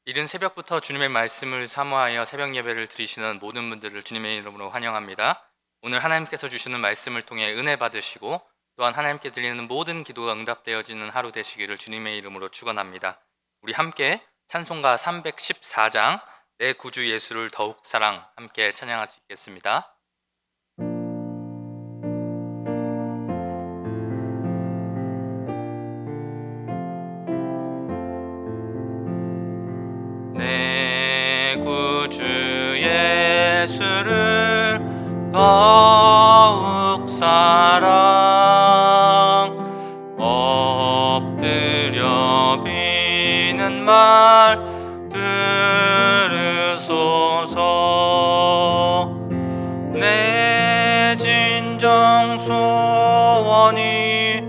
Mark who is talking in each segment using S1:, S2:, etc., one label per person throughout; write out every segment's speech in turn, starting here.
S1: 이른 새벽부터 주님의 말씀을 사모하여 새벽 예배를 드리시는 모든 분들을 주님의 이름으로 환영합니다. 오늘 하나님께서 주시는 말씀을 통해 은혜 받으시고 또한 하나님께 드리는 모든 기도가 응답되어지는 하루 되시기를 주님의 이름으로 축원합니다. 우리 함께 찬송가 314장 내 구주 예수를 더욱 사랑 함께 찬양하시겠습니다. 내 구주 예수를 더욱 사랑 엎드려 비는 말 들으소서. 내 진정 소원이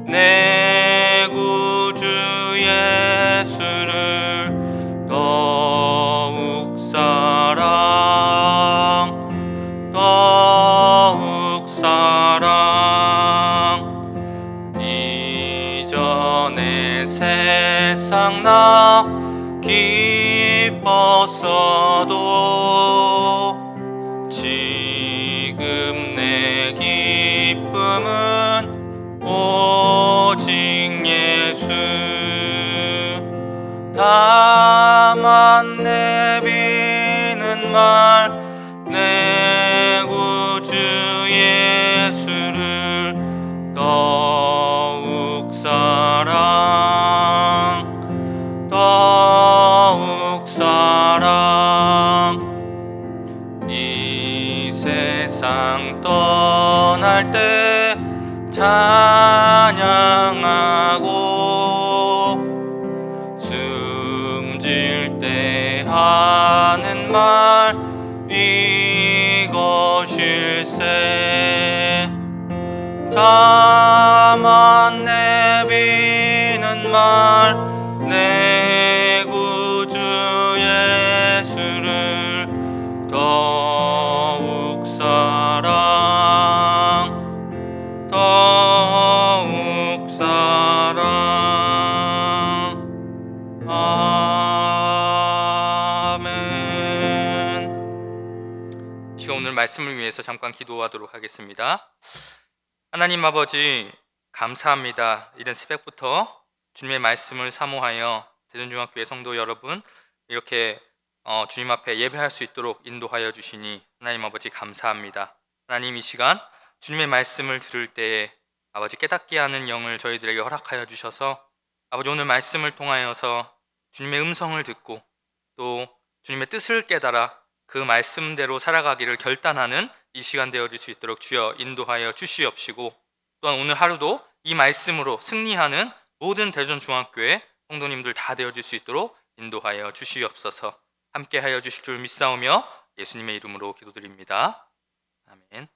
S1: 내 구주 예수를 더욱 사랑 더욱 사랑. 이전에 세상 나 기뻤어도 지금 내 기쁨은 오직 예수. 다만 내비는 말 내 구주 예수를 더욱 사랑 더욱 사랑. 이 세상 떠날 때 찬양하고 숨질 때 하는 말 이것일세. 다만 내비는 말 내 구주 예수를 더욱 사랑 더욱 사랑. 아멘. 지금 오늘 말씀을 위해서 잠깐 기도하도록 하겠습니다. 하나님 아버지, 감사합니다. 이른 새벽부터 주님의 말씀을 사모하여 대전중학교의 성도 여러분 이렇게 주님 앞에 예배할 수 있도록 인도하여 주시니 하나님 아버지 감사합니다. 하나님, 이 시간 주님의 말씀을 들을 때에 아버지 깨닫게 하는 영을 저희들에게 허락하여 주셔서 아버지 오늘 말씀을 통하여서 주님의 음성을 듣고 또 주님의 뜻을 깨달아 그 말씀대로 살아가기를 결단하는 이 시간 되어질 수 있도록 주여 인도하여 주시옵시고, 또한 오늘 하루도 이 말씀으로 승리하는 모든 대전중학교의 성도님들 다 되어질 수 있도록 인도하여 주시옵소서. 함께하여 주실 줄 믿사오며 예수님의 이름으로 기도드립니다. 아멘.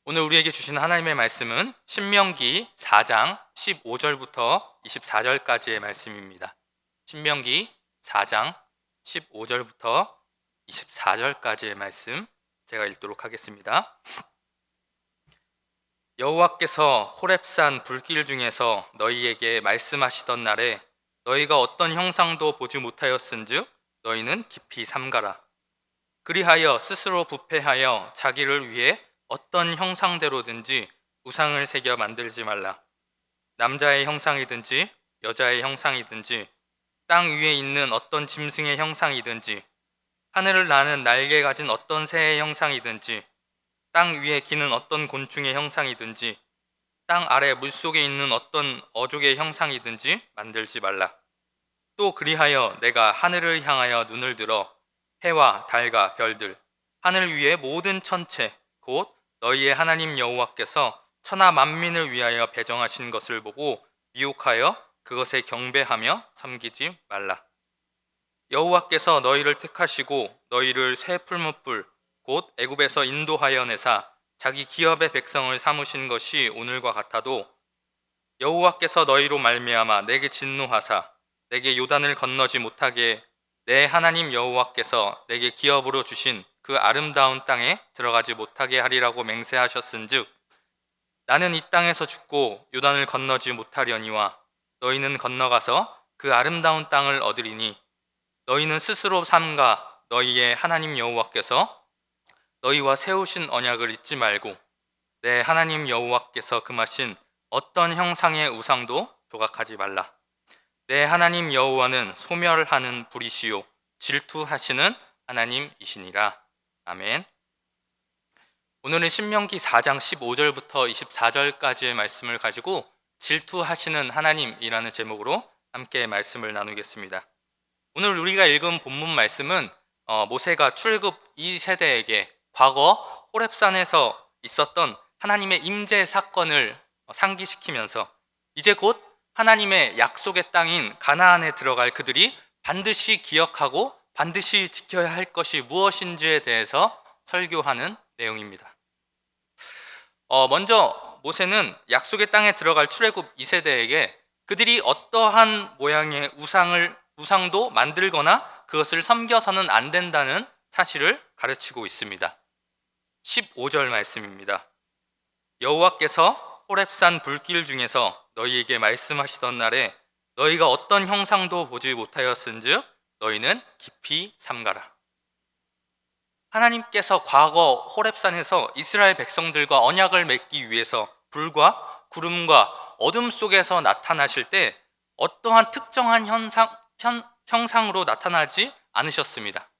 S1: 오늘 우리에게 주시는 하나님의 말씀은 신명기 4장 15절부터 24절까지의 말씀입니다. 신명기 4장 15절부터 24절까지의 말씀 제가 읽도록 하겠습니다. 여호와께서 호렙산 불길 중에서 너희에게 말씀하시던 날에 너희가 어떤 형상도 보지 못하였은즉 너희는 깊이 삼가라. 그리하여 스스로 부패하여 자기를 위해 어떤 형상대로든지 우상을 새겨 만들지 말라. 남자의 형상이든지 여자의 형상이든지 땅 위에 있는 어떤 짐승의 형상이든지 하늘을 나는 날개 가진 어떤 새의 형상이든지 땅 위에 기는 어떤 곤충의 형상이든지 땅 아래 물속에 있는 어떤 어족의 형상이든지 만들지 말라. 또 그리하여 내가 하늘을 향하여 눈을 들어 해와 달과 별들 하늘 위의 모든 천체 곧 너희의 하나님 여호와께서 천하 만민을 위하여 배정하신 것을 보고 미혹하여 그것에 경배하며 섬기지 말라. 여호와께서 너희를 택하시고 너희를 새 풀무불 곧 애굽에서 인도하여 내사 자기 기업의 백성을 삼으신 것이 오늘과 같아도 여호와께서 너희로 말미암아 내게 진노하사 내게 요단을 건너지 못하게 내 하나님 여호와께서 내게 기업으로 주신 그 아름다운 땅에 들어가지 못하게 하리라고 맹세하셨은즉 나는 이 땅에서 죽고 요단을 건너지 못하려니와 너희는 건너가서 그 아름다운 땅을 얻으리니 너희는 스스로 삼가 너희의 하나님 여호와께서 너희와 세우신 언약을 잊지 말고 내 하나님 여호와께서 금하신 어떤 형상의 우상도 조각하지 말라. 내 하나님 여호와는 소멸하는 불이시요 질투하시는 하나님이시니라. 아멘. 오늘은 신명기 4장 15절부터 24절까지의 말씀을 가지고 질투하시는 하나님이라는 제목으로 함께 말씀을 나누겠습니다. 오늘 우리가 읽은 본문 말씀은 모세가 출애굽 2세대에게 과거 호렙산에서 있었던 하나님의 임재 사건을 상기시키면서 이제 곧 하나님의 약속의 땅인 가나안에 들어갈 그들이 반드시 기억하고 반드시 지켜야 할 것이 무엇인지에 대해서 설교하는 내용입니다. 먼저 모세는 약속의 땅에 들어갈 출애굽 2세대에게 그들이 어떠한 모양의 우상도 만들거나 그것을 섬겨서는 안 된다는 사실을 가르치고 있습니다. 15절 말씀입니다. 여호와께서 호렙산 불길 중에서 너희에게 말씀하시던 날에 너희가 어떤 형상도 보지 못하였은즉 너희는 깊이 삼가라. 하나님께서 과거 호렙산에서 이스라엘 백성들과 언약을 맺기 위해서 불과 구름과 어둠 속에서 나타나실 때 어떠한 특정한 형상으로 나타나지 않으셨습니다.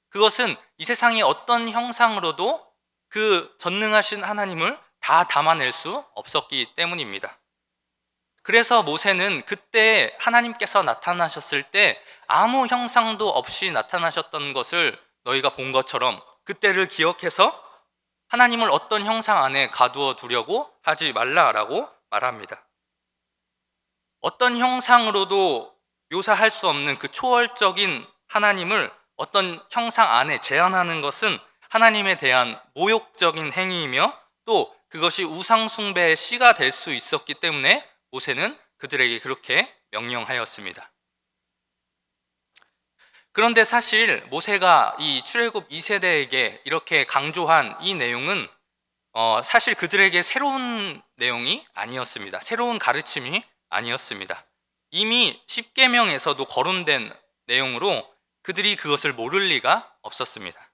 S1: 그것은 이 세상의 어떤 형상으로도 그 전능하신 하나님을 다 담아낼 수 없었기 때문입니다. 그래서 모세는 그때 하나님께서 나타나셨을 때 아무 형상도 없이 나타나셨던 것을 너희가 본 것처럼 그때를 기억해서 하나님을 어떤 형상 안에 가두어 두려고 하지 말라라고 말합니다. 어떤 형상으로도 묘사할 수 없는 그 초월적인 하나님을 어떤 형상 안에 제한하는 것은 하나님에 대한 모욕적인 행위이며 또 그것이 우상숭배의 씨가 될 수 있었기 때문에 모세는 그들에게 그렇게 명령하였습니다. 그런데 사실 모세가 이 출애굽 2세대에게 이렇게 강조한 이 내용은 사실 그들에게 새로운 내용이 아니었습니다. 새로운 가르침이 아니었습니다. 이미 십계명에서도 거론된 내용으로 그들이 그것을 모를 리가 없었습니다.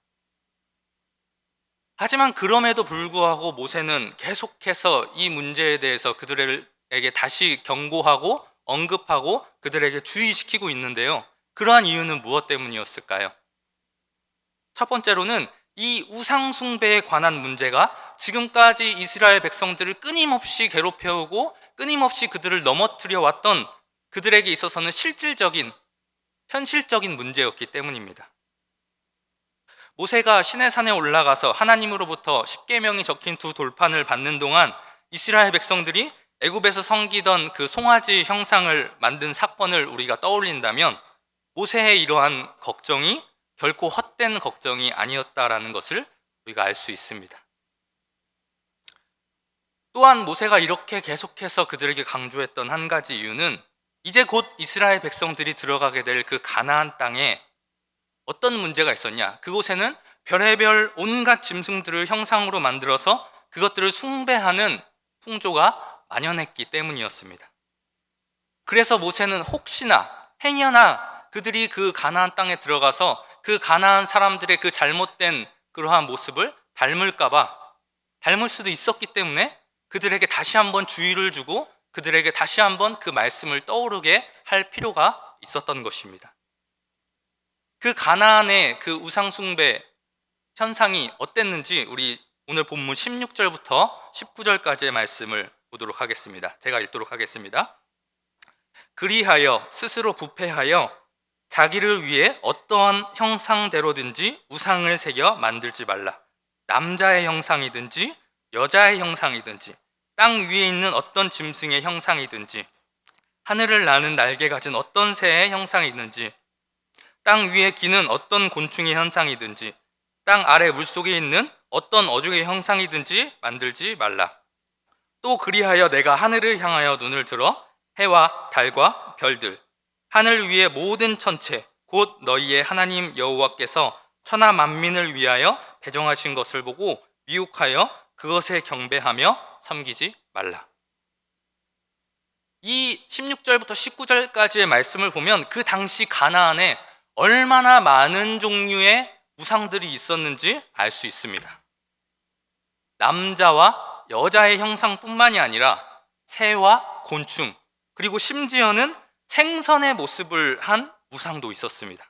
S1: 하지만 그럼에도 불구하고 모세는 계속해서 이 문제에 대해서 그들에게 다시 경고하고 언급하고 그들에게 주의시키고 있는데요. 그러한 이유는 무엇 때문이었을까요? 첫 번째로는 이 우상숭배에 관한 문제가 지금까지 이스라엘 백성들을 끊임없이 괴롭혀오고 끊임없이 그들을 넘어뜨려 왔던 그들에게 있어서는 실질적인, 현실적인 문제였기 때문입니다. 모세가 시내산에 올라가서 하나님으로부터 십계명이 적힌 두 돌판을 받는 동안 이스라엘 백성들이 애굽에서 섬기던 그 송아지 형상을 만든 사건을 우리가 떠올린다면 모세의 이러한 걱정이 결코 헛된 걱정이 아니었다라는 것을 우리가 알 수 있습니다. 또한 모세가 이렇게 계속해서 그들에게 강조했던 한 가지 이유는 이제 곧 이스라엘 백성들이 들어가게 될 그 가나안 땅에 어떤 문제가 있었냐? 그곳에는 별의별 온갖 짐승들을 형상으로 만들어서 그것들을 숭배하는 풍조가 만연했기 때문이었습니다. 그래서 모세는 혹시나 행여나 그들이 그 가나안 땅에 들어가서 그 가나안 사람들의 그 잘못된 그러한 모습을 닮을 수도 있었기 때문에 그들에게 다시 한번 주의를 주고 그들에게 다시 한번 그 말씀을 떠오르게 할 필요가 있었던 것입니다. 그 가나안의 그 우상숭배 현상이 어땠는지 우리 오늘 본문 16절부터 19절까지의 말씀을 보도록 하겠습니다. 제가 읽도록 하겠습니다. 그리하여 스스로 부패하여 자기를 위해 어떠한 형상대로든지 우상을 새겨 만들지 말라. 남자의 형상이든지 여자의 형상이든지 땅 위에 있는 어떤 짐승의 형상이든지 하늘을 나는 날개 가진 어떤 새의 형상이든지 땅 위에 기는 어떤 곤충의 형상이든지 땅 아래 물속에 있는 어떤 어종의 형상이든지 만들지 말라. 또 그리하여 내가 하늘을 향하여 눈을 들어 해와 달과 별들 하늘 위의 모든 천체 곧 너희의 하나님 여호와께서 천하 만민을 위하여 배정하신 것을 보고 미혹하여 그것에 경배하며 섬기지 말라. 이 16절부터 19절까지의 말씀을 보면 그 당시 가나안에 얼마나 많은 종류의 우상들이 있었는지 알 수 있습니다. 남자와 여자의 형상뿐만이 아니라 새와 곤충, 그리고 심지어는 생선의 모습을 한 우상도 있었습니다.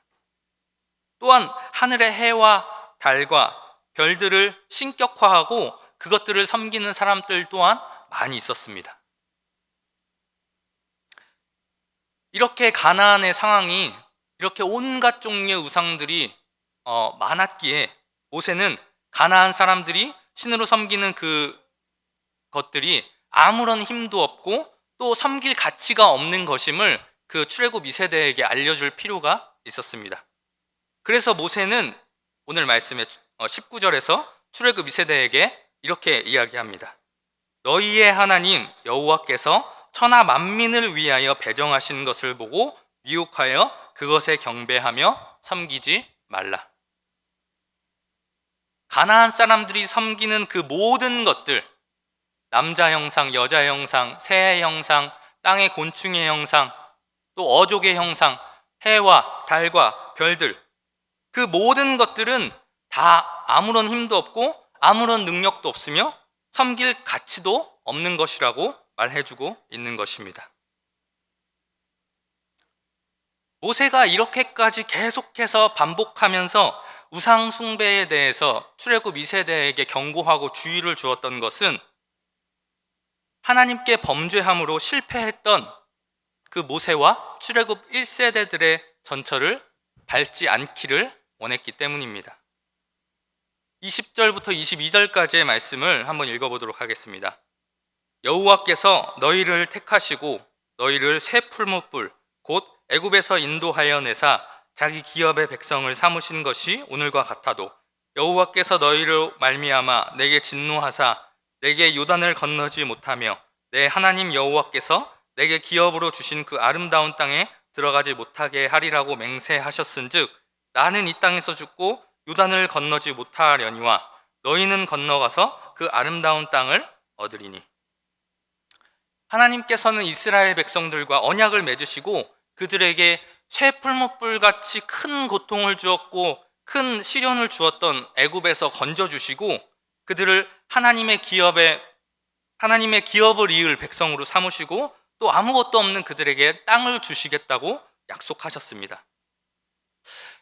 S1: 또한 하늘의 해와 달과 별들을 신격화하고 그것들을 섬기는 사람들 또한 많이 있었습니다. 이렇게 가나안의 상황이 이렇게 온갖 종류의 우상들이 많았기에 모세는 가나안 사람들이 신으로 섬기는 그 것들이 아무런 힘도 없고 또 섬길 가치가 없는 것임을 그 출애굽 2세대에게 알려줄 필요가 있었습니다. 그래서 모세는 오늘 말씀의 19절에서 출애굽 2세대에게 이렇게 이야기합니다. 너희의 하나님 여호와께서 천하 만민을 위하여 배정하신 것을 보고 미혹하여 그것에 경배하며 섬기지 말라. 가나안 사람들이 섬기는 그 모든 것들, 남자 형상, 여자 형상, 새의 형상, 땅의 곤충의 형상, 또 어족의 형상, 해와 달과 별들, 그 모든 것들은 다 아무런 힘도 없고 아무런 능력도 없으며 섬길 가치도 없는 것이라고 말해주고 있는 것입니다. 모세가 이렇게까지 계속해서 반복하면서 우상 숭배에 대해서 출애굽 2세대에게 경고하고 주의를 주었던 것은 하나님께 범죄함으로 실패했던 그 모세와 출애굽 1세대들의 전철을 밟지 않기를 원했기 때문입니다. 20절부터 22절까지의 말씀을 한번 읽어보도록 하겠습니다. 여호와께서 너희를 택하시고 너희를 새 풀무불 곧 애굽에서 인도하여 내사 자기 기업의 백성을 삼으신 것이 오늘과 같아도 여호와께서 너희를 말미암아 내게 진노하사 내게 요단을 건너지 못하며 내 하나님 여호와께서 내게 기업으로 주신 그 아름다운 땅에 들어가지 못하게 하리라고 맹세하셨은즉 나는 이 땅에서 죽고 요단을 건너지 못하려니와 너희는 건너가서 그 아름다운 땅을 얻으리니. 하나님께서는 이스라엘 백성들과 언약을 맺으시고 그들에게 쇠풀무불같이 큰 고통을 주었고 큰 시련을 주었던 애굽에서 건져주시고 그들을 하나님의 기업을 이을 백성으로 삼으시고 또 아무것도 없는 그들에게 땅을 주시겠다고 약속하셨습니다.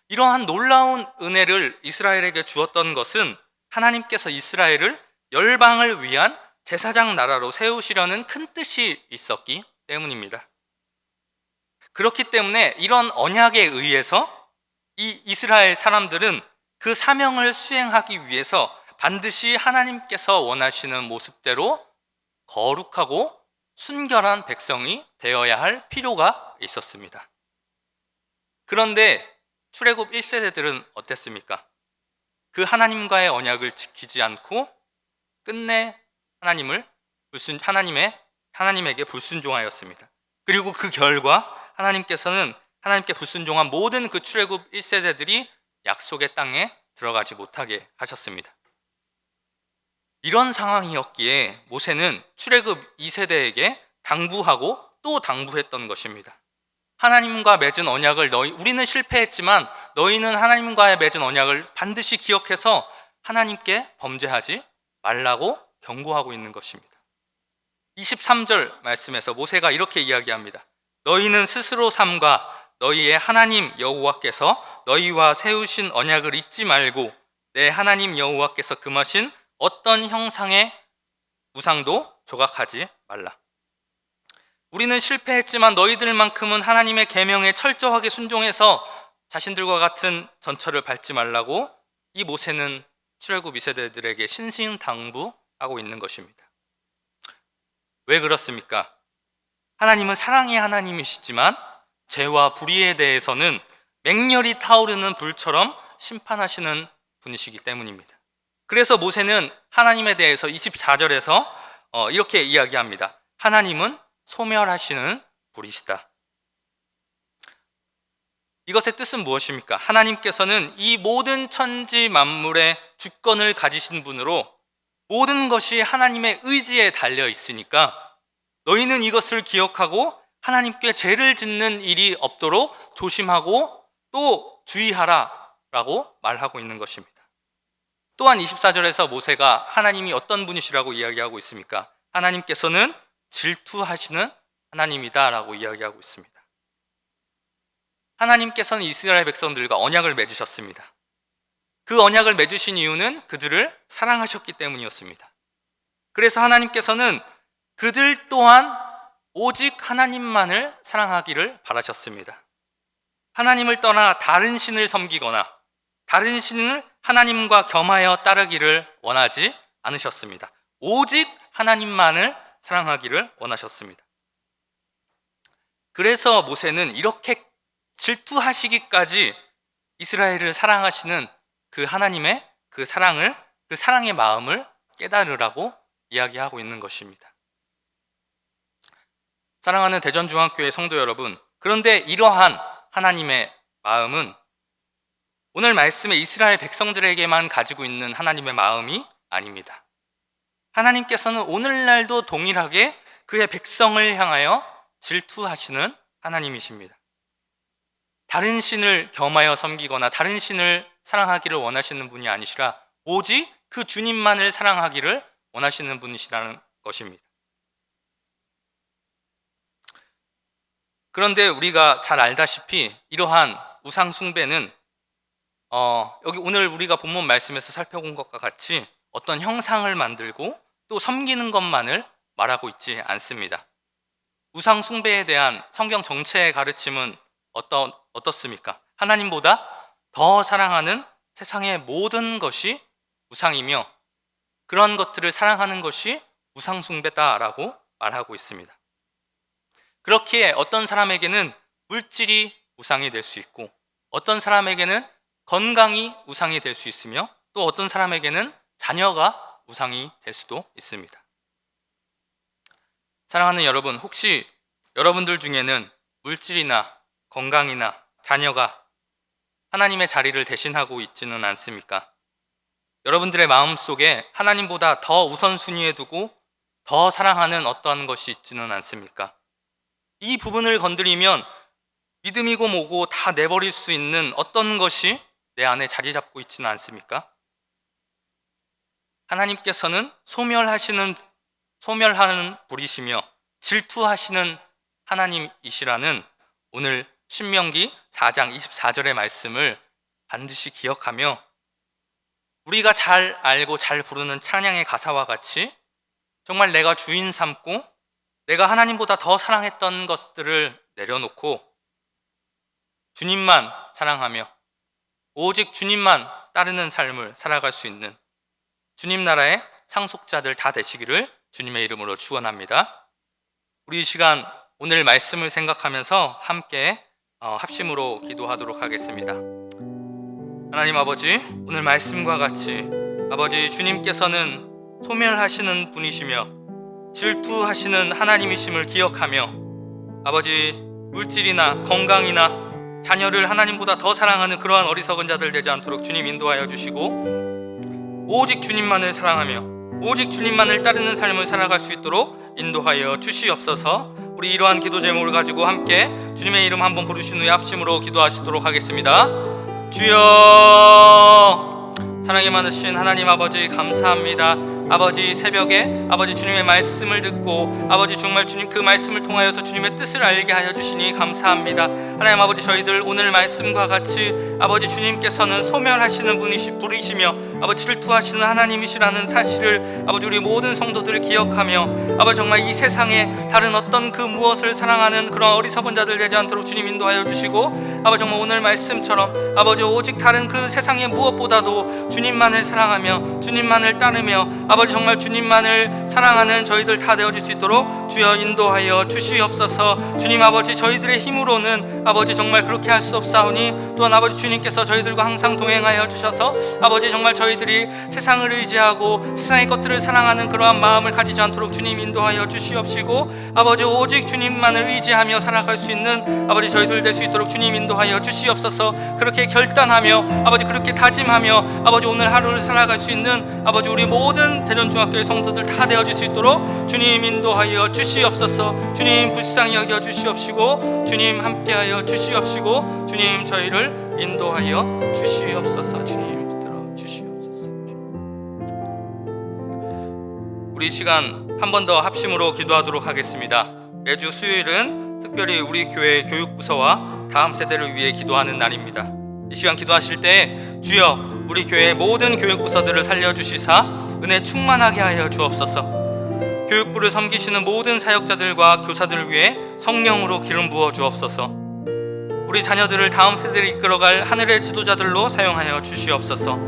S1: 이러한 놀라운 은혜를 이스라엘에게 주었던 것은 하나님께서 이스라엘을 열방을 위한 제사장 나라로 세우시려는 큰 뜻이 있었기 때문입니다. 그렇기 때문에 이런 언약에 의해서 이 이스라엘 사람들은 그 사명을 수행하기 위해서 반드시 하나님께서 원하시는 모습대로 거룩하고 순결한 백성이 되어야 할 필요가 있었습니다. 그런데 출애굽 1세대들은 어땠습니까? 그 하나님과의 언약을 지키지 않고 끝내 하나님에게 불순종하였습니다. 그리고 그 결과 하나님께 불순종한 모든 그 출애굽 1세대들이 약속의 땅에 들어가지 못하게 하셨습니다. 이런 상황이었기에 모세는 출애굽 2세대에게 당부하고 또 당부했던 것입니다. 하나님과 맺은 언약을 우리는 실패했지만 너희는 하나님과의 맺은 언약을 반드시 기억해서 하나님께 범죄하지 말라고 경고하고 있는 것입니다. 23절 말씀에서 모세가 이렇게 이야기합니다. 너희는 스스로 삼가 너희의 하나님 여호와께서 너희와 세우신 언약을 잊지 말고 내 하나님 여호와께서 금하신 어떤 형상의 우상도 조각하지 말라. 우리는 실패했지만 너희들만큼은 하나님의 계명에 철저하게 순종해서 자신들과 같은 전철을 밟지 말라고 이 모세는 출애굽 2세대들에게 신신당부하고 있는 것입니다. 왜 그렇습니까? 하나님은 사랑의 하나님이시지만 죄와 불의에 대해서는 맹렬히 타오르는 불처럼 심판하시는 분이시기 때문입니다. 그래서 모세는 하나님에 대해서 24절에서 이렇게 이야기합니다. 하나님은 소멸하시는 불이시다. 이것의 뜻은 무엇입니까? 하나님께서는 이 모든 천지 만물의 주권을 가지신 분으로 모든 것이 하나님의 의지에 달려 있으니까 너희는 이것을 기억하고 하나님께 죄를 짓는 일이 없도록 조심하고 또 주의하라 라고 말하고 있는 것입니다. 또한 24절에서 모세가 하나님이 어떤 분이시라고 이야기하고 있습니까? 하나님께서는 질투하시는 하나님이다 라고 이야기하고 있습니다. 하나님께서는 이스라엘 백성들과 언약을 맺으셨습니다. 그 언약을 맺으신 이유는 그들을 사랑하셨기 때문이었습니다. 그래서 하나님께서는 그들 또한 오직 하나님만을 사랑하기를 바라셨습니다. 하나님을 떠나 다른 신을 섬기거나 다른 신을 하나님과 겸하여 따르기를 원하지 않으셨습니다. 오직 하나님만을 사랑하기를 원하셨습니다. 그래서 모세는 이렇게 질투하시기까지 이스라엘을 사랑하시는 그 하나님의 그 사랑의 마음을 깨달으라고 이야기하고 있는 것입니다. 사랑하는 대전중앙교회 성도 여러분, 그런데 이러한 하나님의 마음은 오늘 말씀에 이스라엘 백성들에게만 가지고 있는 하나님의 마음이 아닙니다. 하나님께서는 오늘날도 동일하게 그의 백성을 향하여 질투하시는 하나님이십니다. 다른 신을 겸하여 섬기거나 다른 신을 사랑하기를 원하시는 분이 아니시라 오직 그 주님만을 사랑하기를 원하시는 분이시라는 것입니다. 그런데 우리가 잘 알다시피 이러한 우상 숭배는 여기 오늘 우리가 본문 말씀에서 살펴본 것과 같이 어떤 형상을 만들고 또 섬기는 것만을 말하고 있지 않습니다. 우상 숭배에 대한 성경 정체의 가르침은 어떻습니까? 하나님보다 더 사랑하는 세상의 모든 것이 우상이며 그런 것들을 사랑하는 것이 우상 숭배다라고 말하고 있습니다. 그렇기에 어떤 사람에게는 물질이 우상이 될 수 있고 어떤 사람에게는 건강이 우상이 될 수 있으며 또 어떤 사람에게는 자녀가 우상이 될 수도 있습니다. 사랑하는 여러분, 혹시 여러분들 중에는 물질이나 건강이나 자녀가 하나님의 자리를 대신하고 있지는 않습니까? 여러분들의 마음속에 하나님보다 더 우선순위에 두고 더 사랑하는 어떠한 것이 있지는 않습니까? 이 부분을 건드리면 믿음이고 뭐고 다 내버릴 수 있는 어떤 것이 내 안에 자리 잡고 있지는 않습니까? 하나님께서는 소멸하는 불이시며 질투하시는 하나님이시라는 오늘 신명기 4장 24절의 말씀을 반드시 기억하며 우리가 잘 알고 잘 부르는 찬양의 가사와 같이 정말 내가 주인 삼고 내가 하나님보다 더 사랑했던 것들을 내려놓고 주님만 사랑하며 오직 주님만 따르는 삶을 살아갈 수 있는 주님 나라의 상속자들 다 되시기를 주님의 이름으로 축원합니다. 우리 이 시간 오늘 말씀을 생각하면서 함께 합심으로 기도하도록 하겠습니다. 하나님 아버지, 오늘 말씀과 같이 아버지 주님께서는 소멸하시는 분이시며 질투하시는 하나님이심을 기억하며 아버지 물질이나 건강이나 자녀를 하나님보다 더 사랑하는 그러한 어리석은 자들 되지 않도록 주님 인도하여 주시고 오직 주님만을 사랑하며 오직 주님만을 따르는 삶을 살아갈 수 있도록 인도하여 주시옵소서. 우리 이러한 기도 제목을 가지고 함께 주님의 이름 한번 부르신 후에 합심으로 기도하시도록 하겠습니다. 주여, 사랑이 많으신 하나님 아버지 감사합니다. 아버지 새벽에 아버지 주님의 말씀을 듣고 아버지 정말 주님 그 말씀을 통하여서 주님의 뜻을 알게 하여 주시니 감사합니다. 하나님 아버지 저희들 오늘 말씀과 같이 아버지 주님께서는 소멸하시는 분이시며 아버지 질투하시는 하나님이시라는 사실을 아버지 우리 모든 성도들을 기억하며 아버지 정말 이 세상에 다른 어떤 그 무엇을 사랑하는 그런 어리석은 자들 되지 않도록 주님 인도하여 주시고 아버지 정말 오늘 말씀처럼 아버지 오직 다른 그 세상의 무엇보다도 주님만을 사랑하며 주님만을 따르며 아버지 정말 주님만을 사랑하는 저희들 다 되어질 수 있도록 주여 인도하여 주시옵소서. 주님 아버지 저희들의 힘으로는 아버지 정말 그렇게 할 수 없사오니 또한 아버지 주님께서 저희들과 항상 동행하여 주셔서 아버지 정말 저희들이 세상을 의지하고 세상의 것들을 사랑하는 그러한 마음을 가지지 않도록 주님 인도하여 주시옵시고 아버지 오직 주님만을 의지하며 살아갈 수 있는 아버지 저희들 될 수 있도록 주님 인도하여 주시옵소서. 그렇게 결단하며 아버지 그렇게 다짐하며 아버지 오늘 하루를 살아갈 수 있는 아버지 우리 모든 대전중학교의 성도들 다 되어질 수 있도록 주님 인도하여 주시옵소서. 주님 불쌍히 여겨 주시옵시고 주님 함께하여 주시옵시고 주님 저희를 인도하여 주시옵소서. 주님 붙들어 주시옵소서. 우리 이 시간 한 번 더 합심으로 기도하도록 하겠습니다. 매주 수요일은 특별히 우리 교회 교육부서와 다음 세대를 위해 기도하는 날입니다. 이 시간 기도하실 때 주여 우리 교회의 모든 교육부서들을 살려주시사 은혜 충만하게 하여 주옵소서. 교육부를 섬기시는 모든 사역자들과 교사들을 위해 성령으로 기름 부어 주옵소서. 우리 자녀들을 다음 세대를 이끌어갈 하늘의 지도자들로 사용하여 주시옵소서.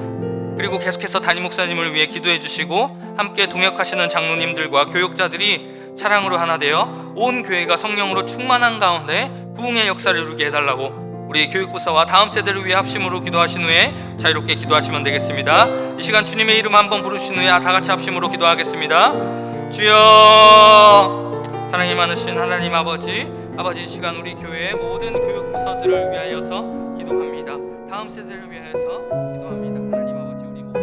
S1: 그리고 계속해서 담임 목사님을 위해 기도해 주시고 함께 동역하시는 장로님들과 교육자들이 사랑으로 하나 되어 온 교회가 성령으로 충만한 가운데 부흥의 역사를 이루게 해달라고 우리 교육부서와 다음 세대를 위해 합심으로 기도하신 후에 자유롭게 기도하시면 되겠습니다. 이 시간 주님의 이름 한번 부르신 후에 다 같이 합심으로 기도하겠습니다. 주여, 사랑이 많으신 하나님 아버지, 이 시간 우리 교회의 모든 교육부서들을 위하여서 기도합니다. 다음 세대를 위하여서 기도합니다. 하나님 아버지, 우리 모든